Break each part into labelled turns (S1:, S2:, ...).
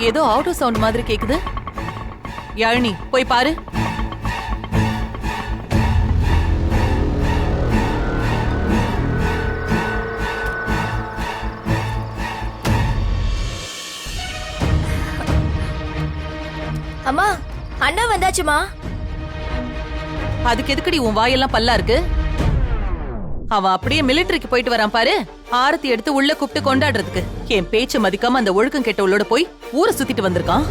S1: ஏதோ auto sound மாதிரி கேக்குது. யாழினி போய் பாரு.
S2: அம்மா, அண்ணா வந்தாச்சுமா.
S1: அதுக்கு எதுக்கடி உன் வாயெல்லாம் பல்லா இருக்கு? அவன் அப்படியே மிலிட்டரிக்கு போயிட்டு வரான் பாரு. ஆரத்தி எடுத்து உள்ள கூப்பிட்டு கொண்டாடுறதுக்கு என் பேச்சு மதிக்காம அந்த ஒழுக்கம் கெட்டவளோட போய் ஊரை சுத்திட்டு வந்திருக்கான்.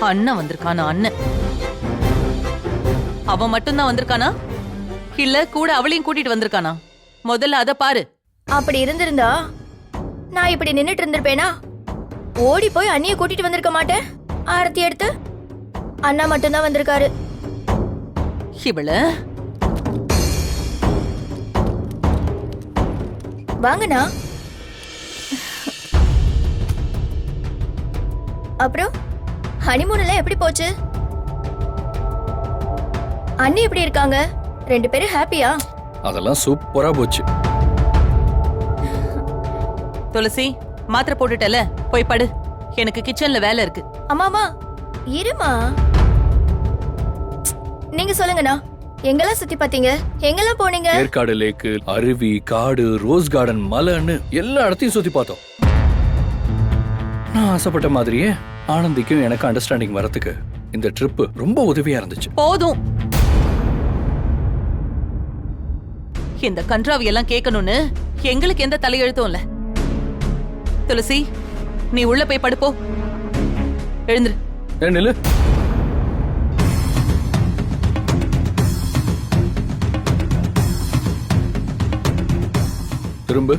S1: அண்ணன் வந்திருக்கானா? அண்ணன் அவன் மட்டும்தான் வந்திருக்கானா இல்ல கூட அவளையும் கூட்டிட்டு வந்திருக்கானா? முதல்ல அத பாரு.
S2: அப்படி இருந்திருந்தா நான் இப்படி நின்னுட்டு இருந்திருப்பேனா? ஓடி போய் அண்ணிய கூட்டிட்டு வந்திருக்க மாட்டேன். ஆரத்தி எடுத்து அண்ணா மட்டும்தான் வந்திருக்காரு.
S1: இவள
S2: வாங்கண்ணா. அப்புறம் ஹனிமூன் எல்லாம் எப்படி போச்சு? அண்ணி எப்படி இருக்காங்க? 2 பேரும் ஹாப்பியா?
S3: அதெல்லாம் சூப்பரா போச்சு.
S1: துளசி, மாத்திரை போட்டுட்டல, போய் படு. எனக்கு கிச்சன்ல வேலை இருக்கு.
S2: அம்மாமா இருமா. நீங்க சொல்லுங்கண்ணா, எங்கெல்லாம் சுத்தி பாத்தீங்க? எங்கெல்லாம் போனீங்க?
S3: ஏற்காடு லேக்கு, அருவி, காடு, ரோஸ் கார்டன், மலைன்னு எல்லா இடத்தையும் சுத்தி பார்த்தோம். நான் ஆசைப்பட்ட மாதிரியே ஆனந்திக்கும் எனக்கு அண்டர்ஸ்டாண்டிங் வரதுக்கு இந்த ட்ரிப் ரொம்ப உதவியா இருந்துச்சு.
S1: போதும். இந்த கன்றாவி எல்லாம் கேட்கணும்னு எங்களுக்கு எந்த தலையெழுத்தும் இல்ல. துளசி, நீ உள்ள போய் படுப்போ. எழுந்துரு.
S3: ஏன் நில்லு. திரும்ப.